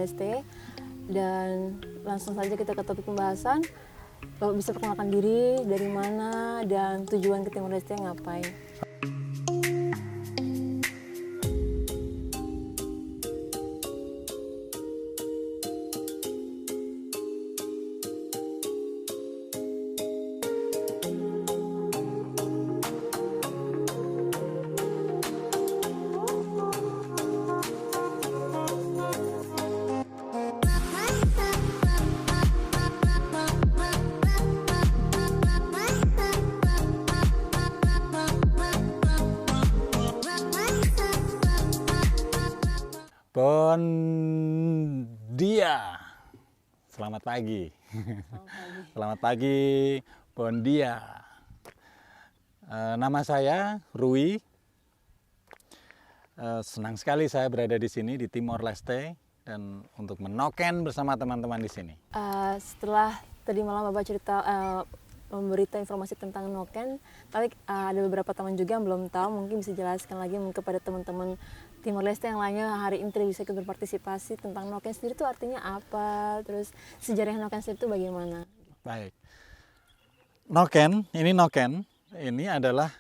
Leste. Dan langsung saja kita ke topik pembahasan. Bapak bisa perkenalkan diri, dari mana, dan tujuan ke Timor Leste ngapain? Bon dia, selamat pagi. Selamat pagi, bon dia. Nama saya Rui. Senang sekali saya berada di sini di Timor Leste dan untuk menoken bersama teman-teman di sini. Setelah tadi malam Bapak cerita memberita informasi tentang noken, tapi ada beberapa teman juga yang belum tahu, mungkin bisa jelaskan lagi kepada teman-teman Timor Leste yang lainnya hari ini tidak bisa ikut berpartisipasi tentang noken sendiri itu artinya apa, terus sejarah noken sendiri itu bagaimana? Baik, noken ini adalah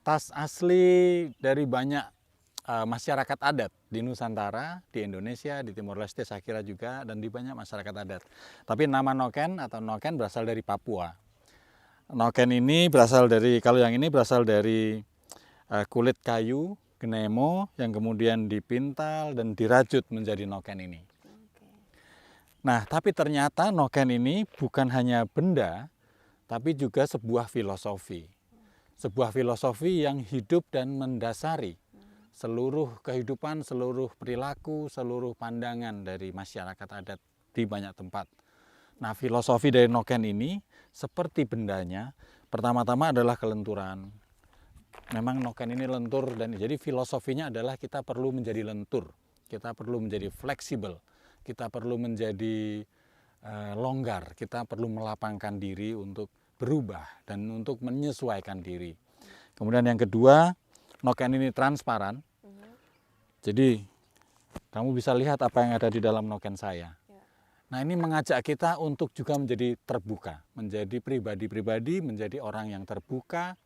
tas asli dari banyak masyarakat adat di Nusantara, di Indonesia, di Timor Leste saya kira juga, dan di banyak masyarakat adat. Tapi nama noken atau noken berasal dari Papua. Noken ini berasal dari, kalau yang ini berasal dari kulit kayu gnemo yang kemudian dipintal dan dirajut menjadi noken ini. Nah, tapi ternyata noken ini bukan hanya benda, tapi juga sebuah filosofi. Sebuah filosofi yang hidup dan mendasari seluruh kehidupan, seluruh perilaku, seluruh pandangan dari masyarakat adat di banyak tempat. Nah, filosofi dari noken ini seperti bendanya, pertama-tama adalah kelenturan. Memang noken ini lentur dan jadi filosofinya adalah kita perlu menjadi lentur, kita perlu menjadi fleksibel, kita perlu menjadi longgar, kita perlu melapangkan diri untuk berubah dan untuk menyesuaikan diri. Kemudian yang kedua, noken ini transparan. Jadi kamu bisa lihat apa yang ada di dalam noken saya. Nah, ini mengajak kita untuk juga menjadi terbuka, menjadi pribadi-pribadi, menjadi orang yang terbuka,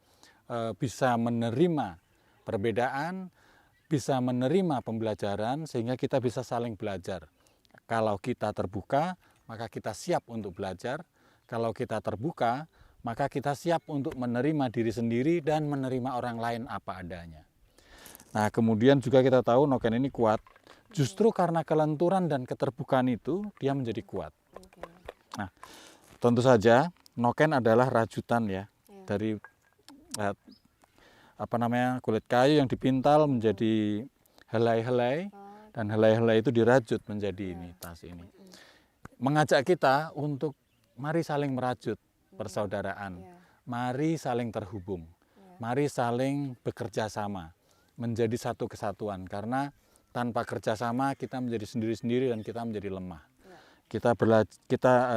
bisa menerima perbedaan, bisa menerima pembelajaran sehingga kita bisa saling belajar. Kalau kita terbuka, maka kita siap untuk belajar. Kalau kita terbuka, maka kita siap untuk menerima diri sendiri dan menerima orang lain apa adanya. Nah, kemudian juga kita tahu noken ini kuat. Justru karena kelenturan dan keterbukaan itu, dia menjadi kuat. Nah, tentu saja noken adalah rajutan ya dari kulit kayu yang dipintal menjadi helai-helai dan helai-helai itu dirajut menjadi ini tas ini. Mengajak kita untuk mari saling merajut persaudaraan, mari saling terhubung, mari saling bekerja sama menjadi satu kesatuan, karena tanpa kerjasama kita menjadi sendiri-sendiri dan kita menjadi lemah. Kita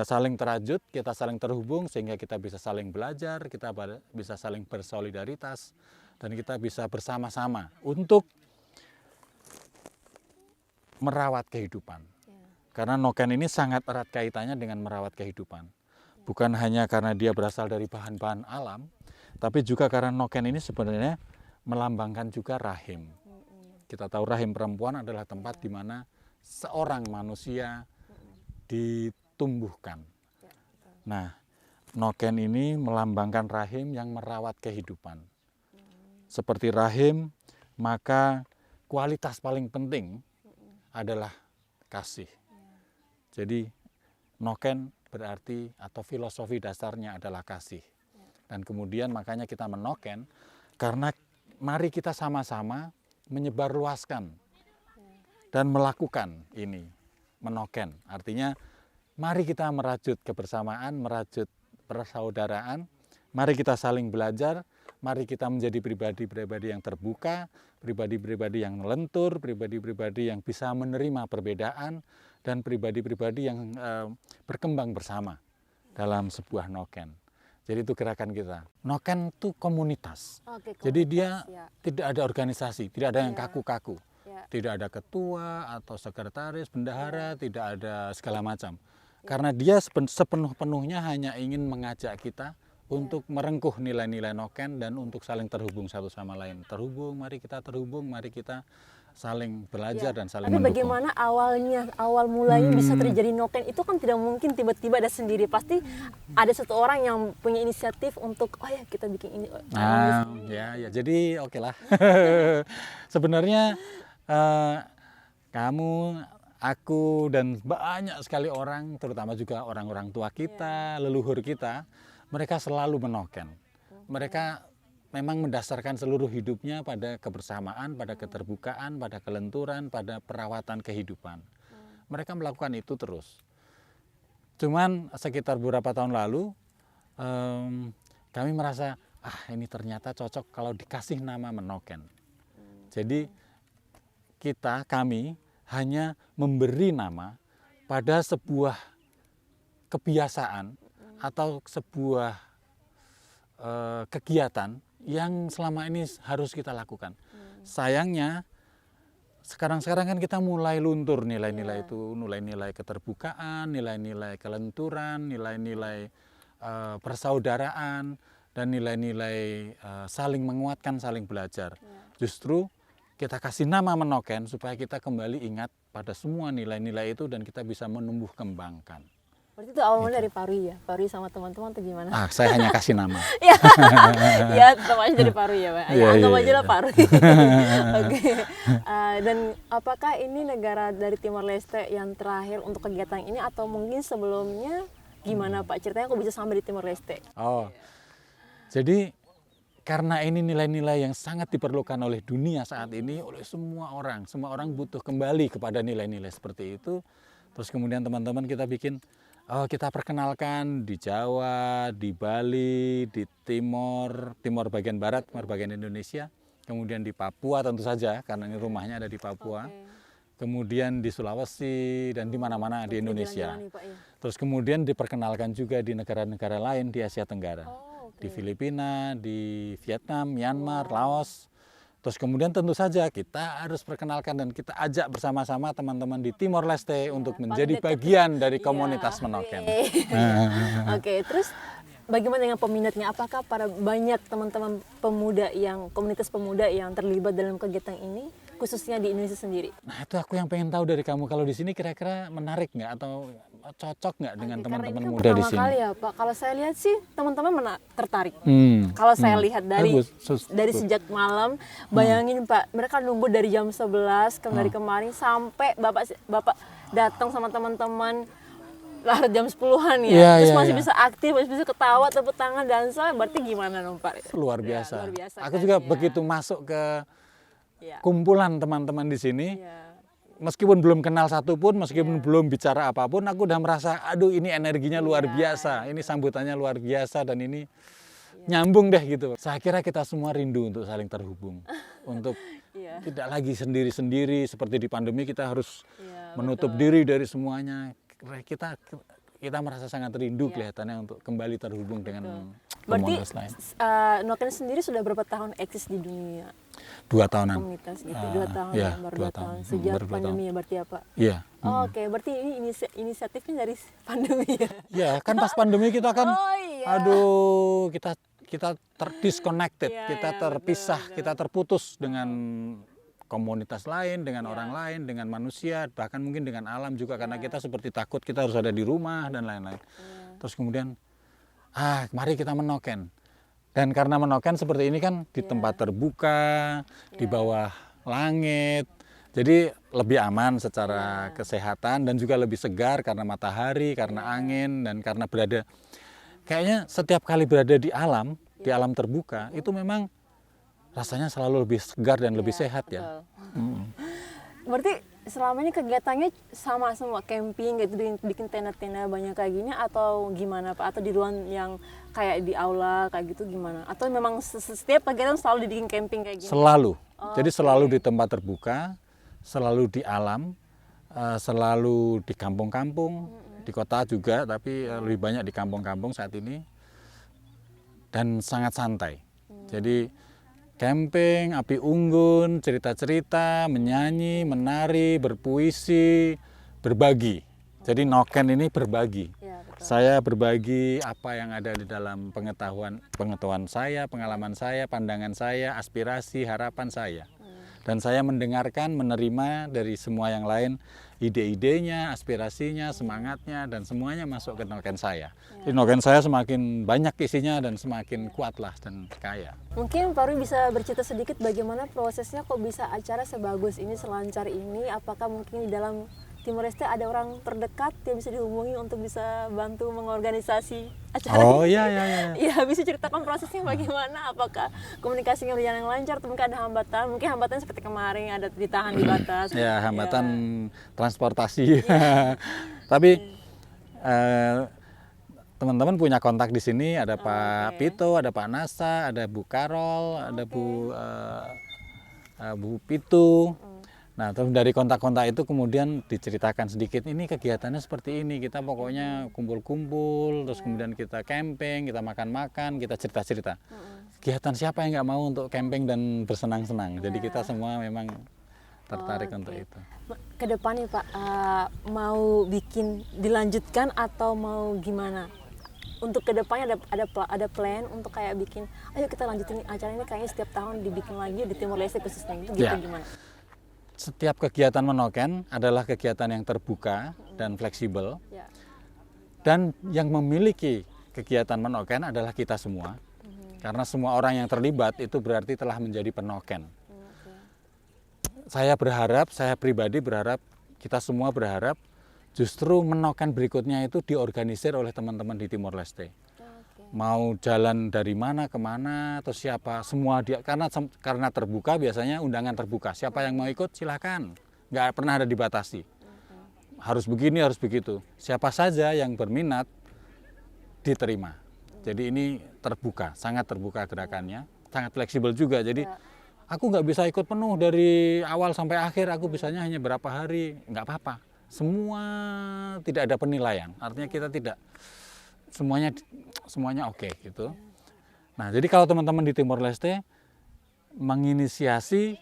saling terajut, kita saling terhubung sehingga kita bisa saling belajar, kita bisa saling bersolidaritas, dan kita bisa bersama-sama untuk merawat kehidupan. Karena noken ini sangat erat kaitannya dengan merawat kehidupan. Bukan hanya karena dia berasal dari bahan-bahan alam, tapi juga karena noken ini sebenarnya melambangkan juga rahim. Kita tahu rahim perempuan adalah tempat di mana seorang manusia ditumbuhkan. Nah, noken ini melambangkan rahim yang merawat kehidupan. Seperti rahim, maka kualitas paling penting adalah kasih. Jadi, noken berarti atau filosofi dasarnya adalah kasih. Dan kemudian makanya kita menoken, karena mari kita sama-sama menyebarluaskan dan melakukan ini. Menoken, artinya mari kita merajut kebersamaan, merajut persaudaraan, mari kita saling belajar, mari kita menjadi pribadi-pribadi yang terbuka, pribadi-pribadi yang lentur, pribadi-pribadi yang bisa menerima perbedaan, dan pribadi-pribadi yang berkembang bersama dalam sebuah noken. Jadi itu gerakan kita. Noken itu komunitas. Jadi dia tidak ada organisasi, tidak ada yang kaku-kaku. Ya. Tidak ada ketua atau sekretaris, bendahara, tidak ada segala macam. Karena dia sepenuh-penuhnya hanya ingin mengajak kita untuk merengkuh nilai-nilai Noken dan untuk saling terhubung satu sama lain. Terhubung, mari kita terhubung, mari kita saling belajar dan saling Tapi mendukung. bagaimana awal mulanya bisa terjadi Noken itu kan tidak mungkin tiba-tiba ada sendiri. Pasti ada satu orang yang punya inisiatif untuk oh ya kita bikin ini. Nah, ya, jadi oke lah. Sebenarnya kamu, aku, dan banyak sekali orang, terutama juga orang-orang tua kita, leluhur kita, mereka selalu menoken. Mereka memang mendasarkan seluruh hidupnya pada kebersamaan, pada keterbukaan, pada kelenturan, pada perawatan kehidupan. Mereka melakukan itu terus. Cuman sekitar beberapa tahun lalu, kami merasa, ini ternyata cocok kalau dikasih nama menoken. Jadi kami hanya memberi nama pada sebuah kebiasaan atau sebuah kegiatan yang selama ini harus kita lakukan. Sayangnya sekarang kan kita mulai luntur nilai-nilai itu, nilai-nilai keterbukaan, nilai-nilai kelenturan, nilai-nilai persaudaraan, dan nilai-nilai saling menguatkan, saling belajar. Justru kita kasih nama menoken supaya kita kembali ingat pada semua nilai-nilai itu dan kita bisa menumbuh kembangkan. Berarti itu awalnya dari Parwi ya? Parwi sama teman-teman atau gimana? Saya hanya kasih nama. Ya, tetap aja dari Parwi ya, Pak. Ya, anggap aja lah Parwi. Oke. Dan apakah ini negara dari Timor Leste yang terakhir untuk kegiatan ini atau mungkin sebelumnya gimana Pak? Ceritanya kok bisa sampai di Timor Leste? Jadi karena ini nilai-nilai yang sangat diperlukan oleh dunia saat ini, oleh semua orang butuh kembali kepada nilai-nilai seperti itu. Terus kemudian teman-teman kita bikin, kita perkenalkan di Jawa, di Bali, di Timor bagian barat, Timor bagian Indonesia, kemudian di Papua tentu saja karena ini rumahnya ada di Papua, kemudian di Sulawesi dan di mana-mana di Indonesia. Terus kemudian diperkenalkan juga di negara-negara lain di Asia Tenggara, di Filipina, di Vietnam, Myanmar, Laos. Terus kemudian tentu saja kita harus perkenalkan dan kita ajak bersama-sama teman-teman di Timor Leste untuk menjadi bagian dari komunitas menoken. Oke, terus bagaimana dengan peminatnya? Apakah para banyak teman-teman pemuda komunitas pemuda yang terlibat dalam kegiatan ini, khususnya di Indonesia sendiri? Nah, itu aku yang pengen tahu dari kamu. Kalau di sini kira-kira menarik nggak atau cocok nggak dengan teman-teman muda di sini? Pertama kali ya Pak, kalau saya lihat sih teman-teman tertarik. Kalau saya lihat dari sejak malam, bayangin Pak, mereka nunggu dari jam 11 dari kemarin sampai Bapak datang sama teman-teman lah jam 10-an ya. Terus masih bisa aktif, masih bisa ketawa, tepuk tangan, dansa, berarti gimana dong Pak? Luar biasa. Luar biasa Aku kan, juga ya. begitu masuk ke kumpulan teman-teman di sini. Meskipun belum kenal satupun, meskipun belum bicara apapun, aku udah merasa, aduh ini energinya luar biasa, ini sambutannya luar biasa, dan ini nyambung deh gitu. Saya kira kita semua rindu untuk saling terhubung, untuk tidak lagi sendiri-sendiri, seperti di pandemi kita harus menutup diri dari semuanya. Kita merasa sangat rindu kelihatannya untuk kembali terhubung dengan komunitas lain. Berarti Noken sendiri sudah berapa tahun eksis di dunia? 2 tahunan. Komunitas gitu, 2 tahun ya, baru 2 2 tahun. tahun. Sejak Baru 2 pandemi tahun. ya berarti ya Pak? Iya. Oke, berarti ini inisiatifnya dari pandemi ya? Ya, kan pas pandemi kita kan, aduh, kita disconnected, kita terpisah, kita terputus dengan komunitas lain, dengan orang lain, dengan manusia, bahkan mungkin dengan alam juga, karena kita seperti takut kita harus ada di rumah dan lain-lain. Terus kemudian, mari kita menoken. Dan karena menoken seperti ini kan di tempat terbuka, di bawah langit, jadi lebih aman secara kesehatan dan juga lebih segar karena matahari, karena angin, dan karena kayaknya setiap kali berada di alam terbuka, itu memang rasanya selalu lebih segar dan lebih sehat ya. Berarti selama ini kegiatannya sama semua, camping gitu, bikin tenda-tenda banyak kayak gini atau gimana Pak? Atau di ruang yang kayak di aula kayak gitu gimana? Atau memang setiap kegiatan selalu dibikin camping kayak gini? Selalu. Jadi selalu di tempat terbuka, selalu di alam, selalu di kampung-kampung, di kota juga, tapi lebih banyak di kampung-kampung saat ini. Dan sangat santai. Jadi camping, api unggun, cerita-cerita, menyanyi, menari, berpuisi, berbagi. Jadi Noken ini berbagi. Ya, betul. Saya berbagi apa yang ada di dalam pengetahuan saya, pengalaman saya, pandangan saya, aspirasi, harapan saya. Dan saya mendengarkan, menerima dari semua yang lain ide-idenya, aspirasinya, semangatnya, dan semuanya masuk ke Noken saya. Jadi Noken saya semakin banyak isinya dan semakin kuatlah dan kaya. Mungkin Pak Rui bisa bercerita sedikit bagaimana prosesnya kok bisa acara sebagus ini, selancar ini? Apakah mungkin di dalam Timor Leste ada orang terdekat yang bisa dihubungi untuk bisa bantu mengorganisasi acara Oh ini? iya, iya, iya. Iya, bisa ceritakan prosesnya bagaimana? Apakah komunikasinya berjalan yang lancar atau mungkin ada hambatan? Mungkin hambatan seperti kemarin ada ditahan di batas. Ya, hambatan transportasi. Tapi teman-teman punya kontak di sini, ada Pak Pito, ada Pak Nasa, ada Bu Karol, ada Bu Pitu. Nah, terus dari kontak-kontak itu kemudian diceritakan sedikit, ini kegiatannya seperti ini, kita pokoknya kumpul-kumpul, terus kemudian kita camping, kita makan-makan, kita cerita-cerita. Kegiatan siapa yang nggak mau untuk camping dan bersenang-senang? Jadi kita semua memang tertarik untuk itu. Kedepannya Pak, mau bikin dilanjutkan atau mau gimana? Untuk kedepannya ada plan untuk kayak bikin, ayo kita lanjutin acara ini kayaknya setiap tahun dibikin lagi di Timor Leste khususnya gitu, Ya. gimana? Setiap kegiatan Menoken adalah kegiatan yang terbuka dan fleksibel. Ya. Dan yang memiliki kegiatan Menoken adalah kita semua. Karena semua orang yang terlibat itu berarti telah menjadi penoken. Saya berharap, saya pribadi berharap, kita semua berharap justru Menoken berikutnya itu diorganisir oleh teman-teman di Timor Leste. Mau jalan dari mana ke mana atau siapa, semua dia, karena terbuka, biasanya undangan terbuka, siapa yang mau ikut silahkan, nggak pernah ada dibatasi, harus begini harus begitu, siapa saja yang berminat diterima. Jadi ini terbuka, sangat terbuka gerakannya, sangat fleksibel juga. Jadi aku nggak bisa ikut penuh dari awal sampai akhir, aku bisanya hanya berapa hari, nggak apa-apa, semua tidak ada penilaian, artinya kita tidak semuanya oke gitu. Nah, jadi kalau teman-teman di Timor Leste menginisiasi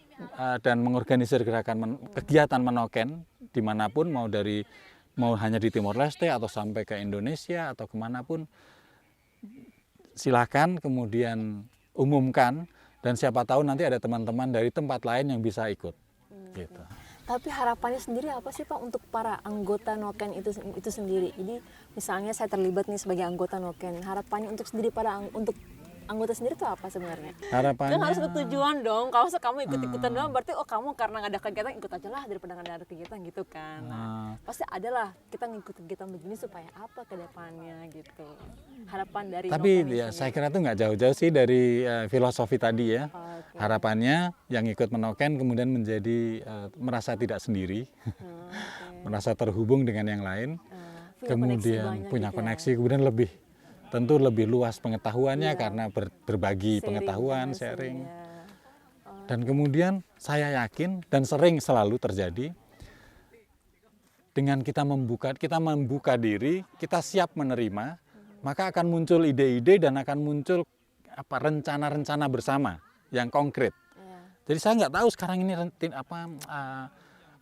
dan mengorganisir kegiatan Menoken dimanapun, mau hanya di Timor Leste atau sampai ke Indonesia atau kemanapun, silakan kemudian umumkan, dan siapa tahu nanti ada teman-teman dari tempat lain yang bisa ikut. Gitu. Tapi harapannya sendiri apa sih Pak untuk para anggota Noken itu sendiri? Jadi misalnya saya terlibat nih sebagai anggota Noken, harapannya untuk untuk anggota sendiri itu apa sebenarnya? Harapannya Kan harus ada tujuan dong. Kalau kamu ikut-ikutan doang berarti kamu karena nggak ada kegiatan ikut aja lah daripada nggak ada kegiatan gitu kan. Nah, pasti ada lah kita ngikut kegiatan begini supaya apa ke depannya gitu. Harapan dari Tapi Noken ya ini. saya kira itu nggak jauh-jauh sih dari filosofi tadi ya. Oke. Harapannya yang ikut Menoken kemudian menjadi merasa tidak sendiri, merasa terhubung dengan yang lain, Punya koneksi kemudian banyak punya gitu ya. koneksi, kemudian tentu lebih luas pengetahuannya karena berbagi Sharing, pengetahuan, informasi, sharing. ya. Dan kemudian saya yakin dan sering selalu terjadi, dengan kita membuka diri, kita siap menerima, maka akan muncul ide-ide dan akan muncul rencana-rencana bersama yang konkret. Ya. Jadi saya nggak tahu sekarang ini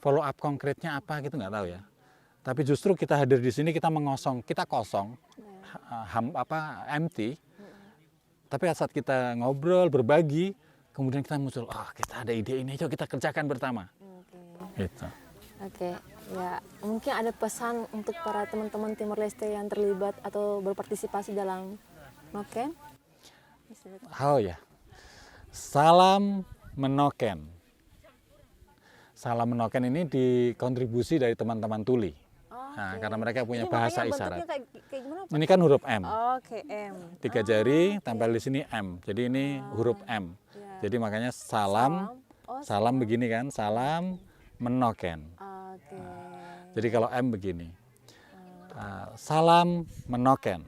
follow up konkretnya apa gitu, nggak tahu ya. Tapi justru kita hadir di sini, kita kosong, empty. Tapi saat kita ngobrol, berbagi, kemudian kita muncul, kita ada ide ini, yuk kita kerjakan bersama. Gitu. Oke, ya mungkin ada pesan untuk para teman-teman Timor Leste yang terlibat atau berpartisipasi dalam Noken? Oh ya, salam Menoken. Salam Menoken ini dikontribusi dari teman-teman Tuli. Nah, karena mereka punya bahasa isyarat. Kayak gimana, Pak? Ini kan huruf M. Oke, M. 3 jari tempel di sini M. Jadi ini huruf M. Jadi makanya salam begini kan, salam Menoken. Oke. Jadi kalau M begini. Salam Menoken.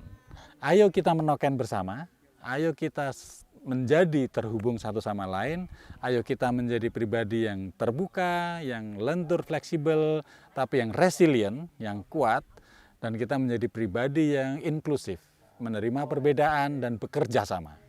Ayo kita menoken bersama. Ayo kita menjadi terhubung satu sama lain. Ayo kita menjadi pribadi yang terbuka, yang lentur, fleksibel, tapi yang resilient, yang kuat. Dan kita menjadi pribadi yang inklusif, menerima perbedaan dan bekerja sama.